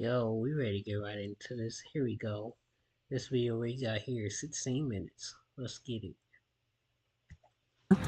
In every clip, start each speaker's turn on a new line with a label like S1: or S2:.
S1: Yo, we ready to get right into this. Here we go. This video we got here is 16 minutes. Let's get it.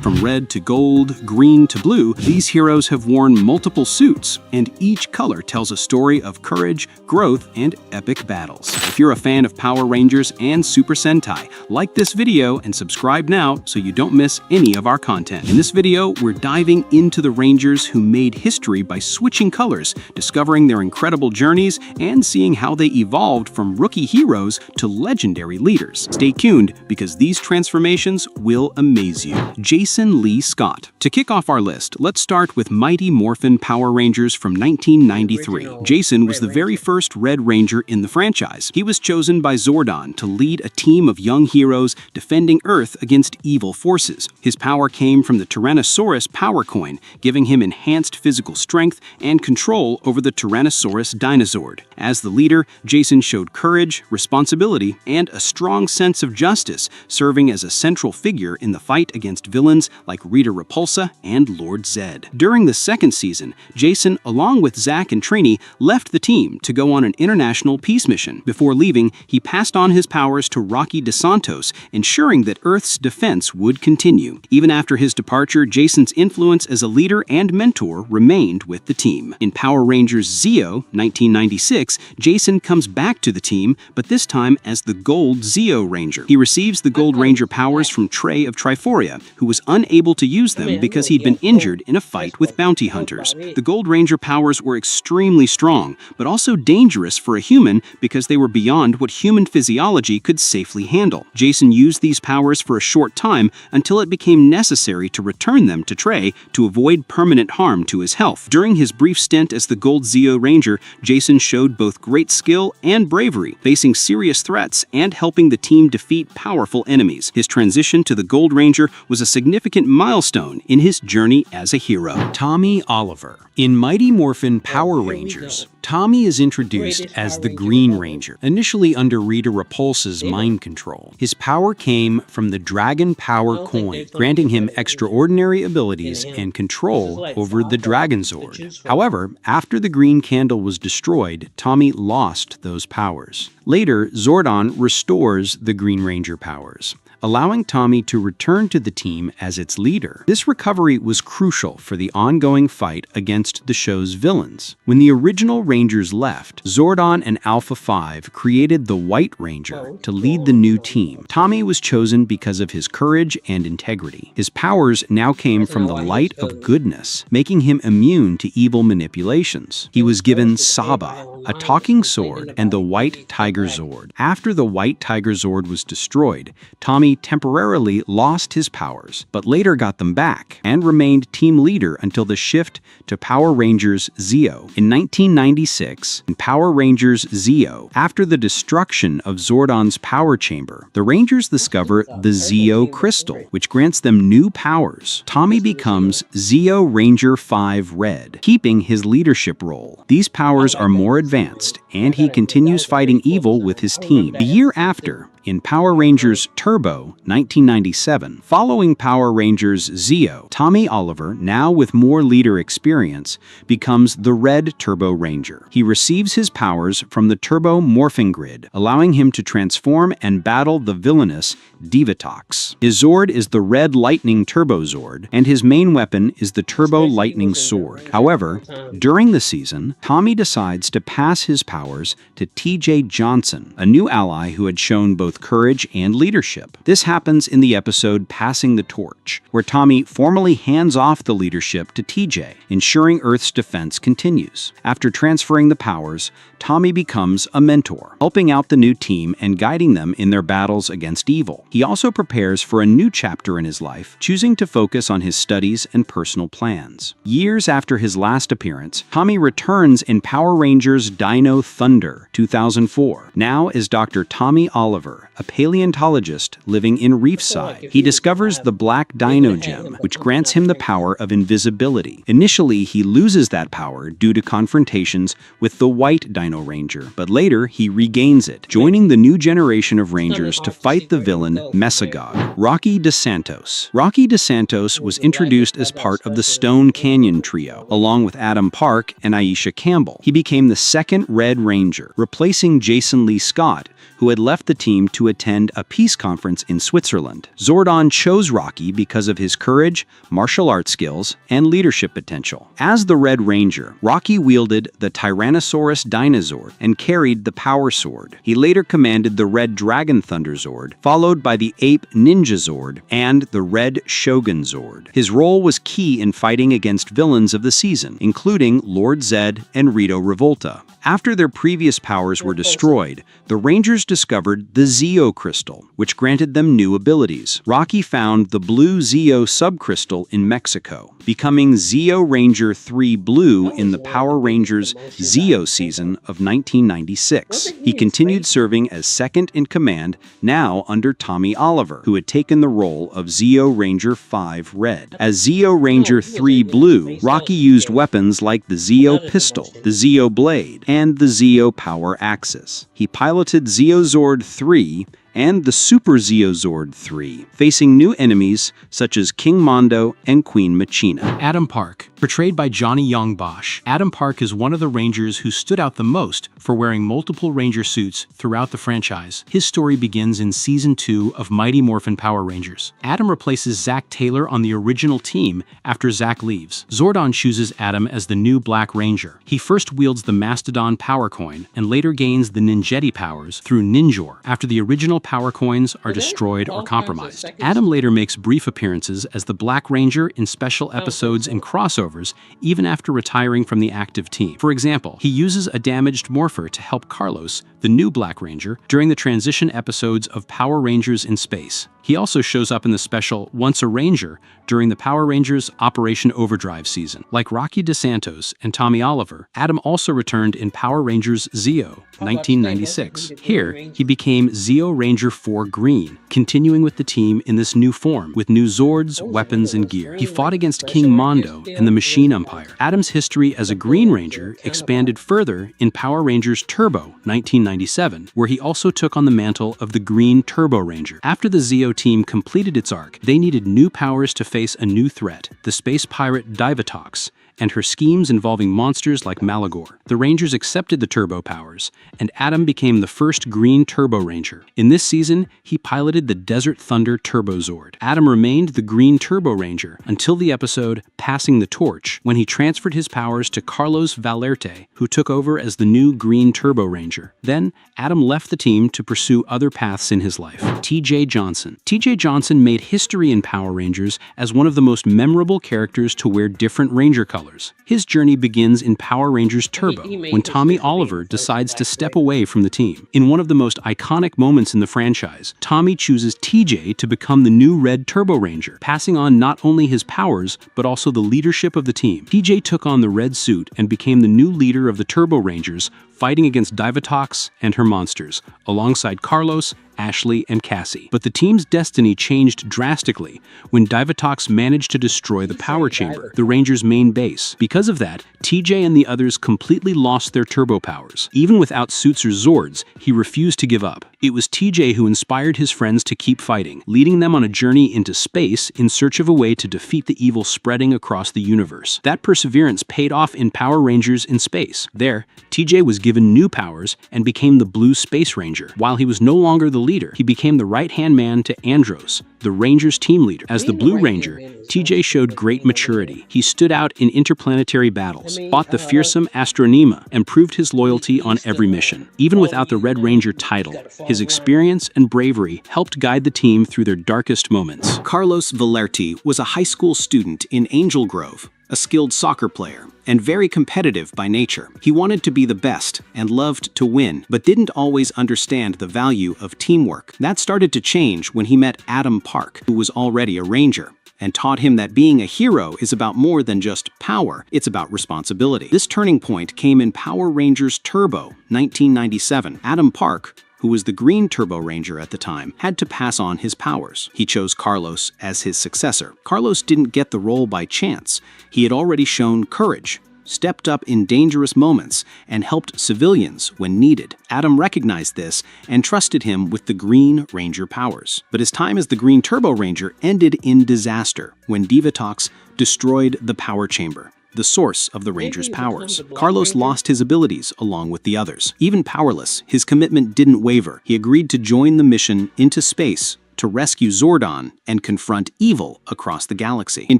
S2: From red to gold, green to blue, these heroes have worn multiple suits, and each color tells a story of courage, growth, and epic battles. If you're a fan of Power Rangers and Super Sentai, like this video and subscribe now so you don't miss any of our content. In this video, we're diving into the Rangers who made history by switching colors, discovering their incredible journeys, and seeing how they evolved from rookie heroes to legendary leaders. Stay tuned because these transformations will amaze you. Jason Lee Scott. To kick off our list, let's start with Mighty Morphin Power Rangers from 1993. Jason was the very first Red Ranger in the franchise. He was chosen by Zordon to lead a team of young heroes defending Earth against evil forces. His power came from the Tyrannosaurus Power Coin, giving him enhanced physical strength and control over the Tyrannosaurus Dinozord. As the leader, Jason showed courage, responsibility, and a strong sense of justice, serving as a central figure in the fight against villains like Rita Repulsa and Lord Zed. During the second season, Jason, along with Zack and Trini, left the team to go on an international peace mission. Before leaving, he passed on his powers to Rocky DeSantos, ensuring that Earth's defense would continue. Even after his departure, Jason's influence as a leader and mentor remained with the team. In Power Rangers Zeo, 1996, Jason comes back to the team, but this time as the Gold Zeo Ranger. He receives the Gold Ranger powers from Trey of Triforia, who was unable to use them because he'd been injured in a fight with bounty hunters. The Gold Ranger powers were extremely strong, but also dangerous for a human because they were beyond what human physiology could safely handle. Jason used these powers for a short time until it became necessary to return them to Trey to avoid permanent harm to his health. During his brief stint as the Gold Zeo Ranger, Jason showed both great skill and bravery, facing serious threats and helping the team defeat powerful enemies. His transition to the Gold Ranger was a significant milestone in his journey as a hero. Tommy Oliver. In Mighty Morphin Power Rangers, Tommy is introduced as the Green Ranger, initially under Rita Repulsa's mind control. His power came from the Dragon Power Coin, granting him extraordinary abilities and control over the Dragon Zord. However, after the Green Candle was destroyed, Tommy lost those powers. Later, Zordon restores the Green Ranger powers, allowing Tommy to return to the team as its leader. This recovery was crucial for the ongoing fight against the show's villains. When the original Rangers left, Zordon and Alpha 5 created the White Ranger to lead the new team. Tommy was chosen because of his courage and integrity. His powers now came from the light of goodness, making him immune to evil manipulations. He was given Saba, a talking sword, and the White Tiger Zord. After the White Tiger Zord was destroyed, Tommy temporarily lost his powers, but later got them back and remained team leader until the shift to Power Rangers Zeo. In 1996, in Power Rangers Zeo, after the destruction of Zordon's power chamber, the Rangers discover the Zeo Crystal, which grants them new powers. Tommy becomes Zeo Ranger 5 Red, keeping his leadership role. These powers are more advanced, and he continues fighting evil with his team. The year after, in Power Rangers Turbo, 1997, following Power Rangers Zeo, Tommy Oliver, now with more leader experience, becomes the Red Turbo Ranger. He receives his powers from the Turbo Morphing Grid, allowing him to transform and battle the villainous Divatox. His Zord is the Red Lightning Turbo Zord, and his main weapon is the Turbo Lightning Sword. However, during the season, Tommy decides to pass his powers to TJ Johnson, a new ally who had shown both courage and leadership. This happens in the episode Passing the Torch, where Tommy formally hands off the leadership to TJ, ensuring Earth's defense continues. After transferring the powers, Tommy becomes a mentor, helping out the new team and guiding them in their battles against evil. He also prepares for a new chapter in his life, choosing to focus on his studies and personal plans. Years after his last appearance, Tommy returns in Power Rangers Dino Thunder, 2004, now as Dr. Tommy Oliver, Oliver, a paleontologist living in Reefside. He discovers the Black Dino Gem, which grants him the power of invisibility. Initially, he loses that power due to confrontations with the White Dino Ranger, but later he regains it, joining the new generation of Rangers to fight the villain Mesogog. Rocky DeSantos. Rocky DeSantos was introduced as part of the Stone Canyon Trio, along with Adam Park and Aisha Campbell. He became the second Red Ranger, replacing Jason Lee Scott, who had left the team to attend a peace conference in Switzerland. Zordon chose Rocky because of his courage, martial arts skills, and leadership potential. As the Red Ranger, Rocky wielded the Tyrannosaurus Dinozord and carried the Power Sword. He later commanded the Red Dragon Thunder Zord, followed by the Ape Ninja Zord and the Red Shogun Zord. His role was key in fighting against villains of the season, including Lord Zed and Rito Revolta. After their previous powers were destroyed, the Rangers discovered the Zeo Crystal, which granted them new abilities. Rocky found the Blue Zeo Subcrystal in Mexico, becoming Zeo Ranger 3 Blue in the Power Rangers Zeo season of 1996. He continued serving as second in command, now under Tommy Oliver, who had taken the role of Zeo Ranger 5 Red. As Zeo Ranger 3 Blue, Rocky used weapons like the Zeo Pistol, the Zeo Blade, and the Zeo Power Axis. He piloted Zeozord 3 and the Super Zeozord 3, facing new enemies such as King Mondo and Queen Machina.
S3: Adam Park. Portrayed by Johnny Young Bosch, Adam Park is one of the Rangers who stood out the most for wearing multiple Ranger suits throughout the franchise. His story begins in Season 2 of Mighty Morphin Power Rangers. Adam replaces Zach Taylor on the original team after Zach leaves. Zordon chooses Adam as the new Black Ranger. He first wields the Mastodon Power Coin and later gains the Ninjetti powers through Ninjor after the original Power Coins are destroyed or compromised. Adam later makes brief appearances as the Black Ranger in special episodes and crossovers, even after retiring from the active team. For example, he uses a damaged Morpher to help Carlos, the new Black Ranger, during the transition episodes of Power Rangers in Space. He also shows up in the special Once a Ranger during the Power Rangers Operation Overdrive season. Like Rocky DeSantos and Tommy Oliver, Adam also returned in Power Rangers Zeo, 1996. Here, he became Zeo Ranger 4 Green, continuing with the team in this new form, with new Zords, weapons, and gear. He fought against King Mondo and the Machine Empire. Adam's history as a Green Ranger expanded further in Power Rangers Turbo, 1997, where he also took on the mantle of the Green Turbo Ranger. After the Zeo team completed its arc, they needed new powers to face a new threat, the space pirate Divatox, and her schemes involving monsters like Malagor. The Rangers accepted the turbo powers, and Adam became the first Green Turbo Ranger. In this season, he piloted the Desert Thunder Turbo Zord. Adam remained the Green Turbo Ranger until the episode Passing the Torch, when he transferred his powers to Carlos Valerte, who took over as the new Green Turbo Ranger. Then, Adam left the team to pursue other paths in his life. T.J. Johnson. T.J. Johnson made history in Power Rangers as one of the most memorable characters to wear different Ranger colors. His journey begins in Power Rangers Turbo, when Tommy Oliver decides to step away from the team. In one of the most iconic moments in the franchise, Tommy chooses TJ to become the new Red Turbo Ranger, passing on not only his powers, but also the leadership of the team. TJ took on the red suit and became the new leader of the Turbo Rangers, fighting against Divatox and her monsters, alongside Carlos, Ashley, and Cassie. But the team's destiny changed drastically when Divatox managed to destroy the power chamber, the Rangers' main base. Because of that, TJ and the others completely lost their turbo powers. Even without suits or Zords, he refused to give up. It was TJ who inspired his friends to keep fighting, leading them on a journey into space in search of a way to defeat the evil spreading across the universe. That perseverance paid off in Power Rangers in Space. There, TJ was given new powers and became the Blue Space Ranger. While he was no longer the leader, he became the right-hand man to Andros, the Rangers' team leader. As the Blue Ranger, TJ showed great maturity. He stood out in interplanetary battles, fought the fearsome Astronema, and proved his loyalty on every mission. Even without the Red Ranger title, his experience and bravery helped guide the team through their darkest moments.
S2: Carlos Valerte was a high school student in Angel Grove, a skilled soccer player, and very competitive by nature. He wanted to be the best and loved to win, but didn't always understand the value of teamwork. That started to change when he met Adam Park, who was already a Ranger, and taught him that being a hero is about more than just power, it's about responsibility. This turning point came in Power Rangers Turbo, 1997. Adam Park, who was the Green Turbo Ranger at the time, had to pass on his powers. He chose Carlos as his successor. Carlos didn't get the role by chance. He had already shown courage, stepped up in dangerous moments, and helped civilians when needed. Adam recognized this and trusted him with the Green Ranger powers. But his time as the Green Turbo Ranger ended in disaster when Divatox destroyed the power chamber, the source of the Ranger's powers. Carlos lost his abilities along with the others. Even powerless, his commitment didn't waver. He agreed to join the mission into space to rescue Zordon and confront evil across the galaxy. In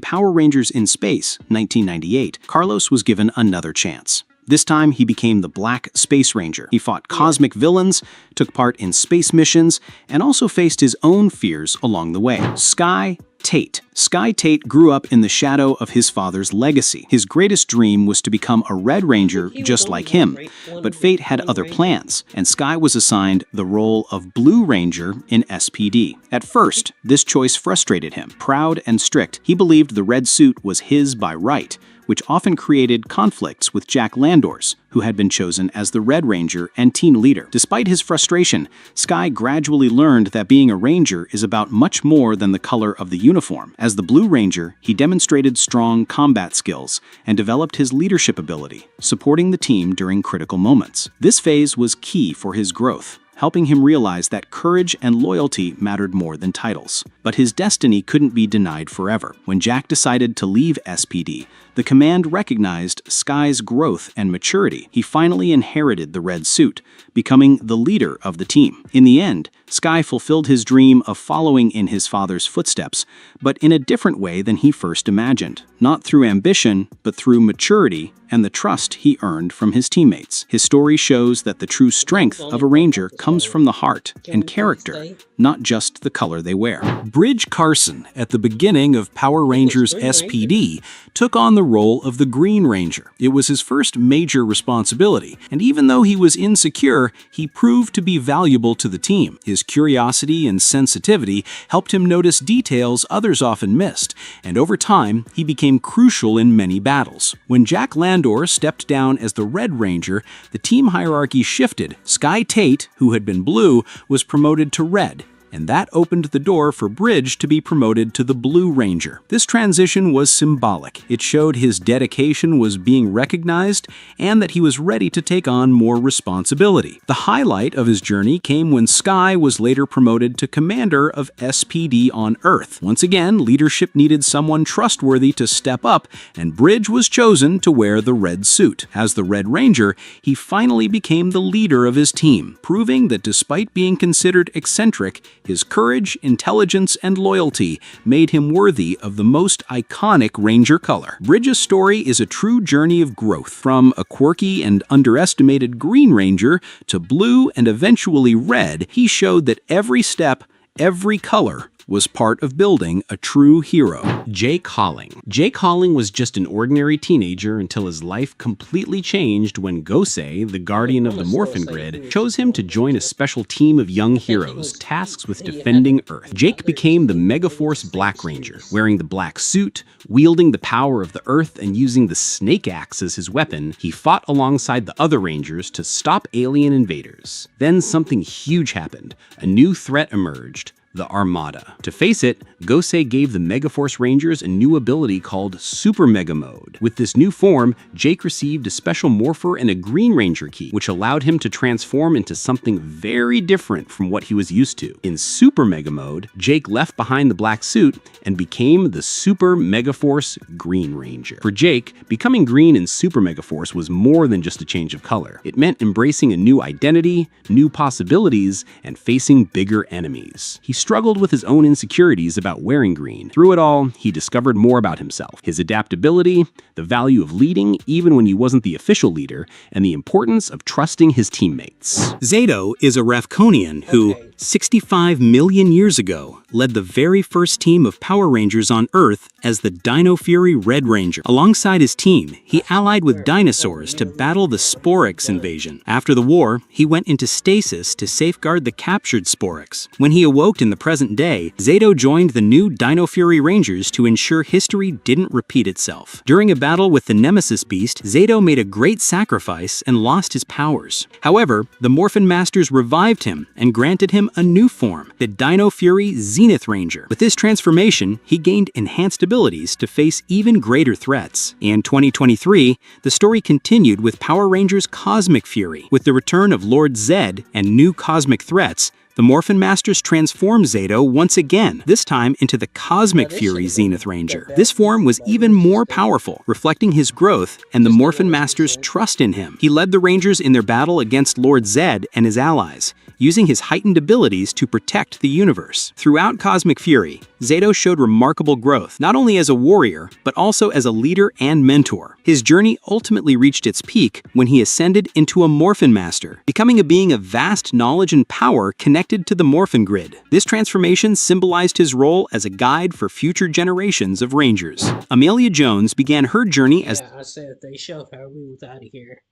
S2: Power Rangers in Space, 1998, Carlos was given another chance. This time, he became the Black Space Ranger. He fought cosmic villains, took part in space missions, and also faced his own fears along the way. Skye Tate. Skye Tate grew up in the shadow of his father's legacy. His greatest dream was to become a Red Ranger just like him, but fate had other plans, and Skye was assigned the role of Blue Ranger in SPD. At first, this choice frustrated him. Proud and strict, he believed the red suit was his by right, which often created conflicts with Jack Landors, who had been chosen as the Red Ranger and team leader. Despite his frustration, Skye gradually learned that being a Ranger is about much more than the color of the uniform. As the Blue Ranger, he demonstrated strong combat skills and developed his leadership ability, supporting the team during critical moments. This phase was key for his growth, helping him realize that courage and loyalty mattered more than titles. But his destiny couldn't be denied forever. When Jack decided to leave SPD, the command recognized Skye's growth and maturity. He finally inherited the red suit, becoming the leader of the team. In the end, Skye fulfilled his dream of following in his father's footsteps, but in a different way than he first imagined. Not through ambition, but through maturity and the trust he earned from his teammates. His story shows that the true strength of a Ranger comes from the heart and character, not just the color they wear.
S3: Bridge Carson, at the beginning of Power Rangers SPD, took on the role of the Green Ranger. It was his first major responsibility, and even though he was insecure, he proved to be valuable to the team. His curiosity and sensitivity helped him notice details others often missed, and over time, he became crucial in many battles. When Jack Landor stepped down as the Red Ranger, the team hierarchy shifted. Skye Tate, who had been blue, was promoted to red, and that opened the door for Bridge to be promoted to the Blue Ranger. This transition was symbolic. It showed his dedication was being recognized and that he was ready to take on more responsibility. The highlight of his journey came when Skye was later promoted to commander of SPD on Earth. Once again, leadership needed someone trustworthy to step up, and Bridge was chosen to wear the red suit. As the Red Ranger, he finally became the leader of his team, proving that despite being considered eccentric, his courage, intelligence, and loyalty made him worthy of the most iconic Ranger color. Bridge's story is a true journey of growth. From a quirky and underestimated Green Ranger to blue and eventually red, he showed that every step, every color, was part of building a true hero. Jake Holling. Jake Holling was just an ordinary teenager until his life completely changed when Gosei, the guardian of the Morphin Grid, chose him to join a special team of young heroes tasked with defending Earth. Jake became the Megaforce Black Ranger, wearing the black suit, wielding the power of the Earth, and using the Snake Axe as his weapon. He fought alongside the other Rangers to stop alien invaders. Then something huge happened. A new threat emerged: the Armada. To face it, Gosei gave the Megaforce Rangers a new ability called Super Mega Mode. With this new form, Jake received a special Morpher and a Green Ranger key, which allowed him to transform into something very different from what he was used to. In Super Mega Mode, Jake left behind the black suit and became the Super Megaforce Green Ranger. For Jake, becoming green in Super Megaforce was more than just a change of color. It meant embracing a new identity, new possibilities, and facing bigger enemies. He struggled with his own insecurities about wearing green. Through it all, he discovered more about himself, his adaptability, the value of leading even when he wasn't the official leader, and the importance of trusting his teammates.
S2: Zato is a Ravkonian who, 65 million years ago, led the very first team of Power Rangers on Earth as the Dino Fury Red Ranger. Alongside his team, he allied with dinosaurs to battle the Sporix invasion. After the war, he went into stasis to safeguard the captured Sporix. When he awoke in the present day, Zayto joined the new Dino Fury Rangers to ensure history didn't repeat itself. During a battle with the Nemesis Beast, Zayto made a great sacrifice and lost his powers. However, the Morphin Masters revived him and granted him a new form, the Dino Fury Zenith Ranger. With this transformation, he gained enhanced abilities to face even greater threats. In 2023, the story continued with Power Rangers Cosmic Fury. With the return of Lord Zed and new cosmic threats, the Morphin Masters transformed Zayto once again, this time into the Cosmic Fury Zenith Ranger. This form was even more powerful, reflecting his growth and the Morphin Masters' trust in him. He led the Rangers in their battle against Lord Zed and his allies, using his heightened abilities to protect the universe. Throughout Cosmic Fury, Zayto showed remarkable growth, not only as a warrior, but also as a leader and mentor. His journey ultimately reached its peak when he ascended into a Morphin Master, becoming a being of vast knowledge and power connected to the Morphin Grid. This transformation symbolized his role as a guide for future generations of Rangers. Amelia Jones began her journey as...
S1: Yeah, I said if they show her, we was out of here.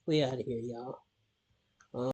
S1: We out of here, y'all.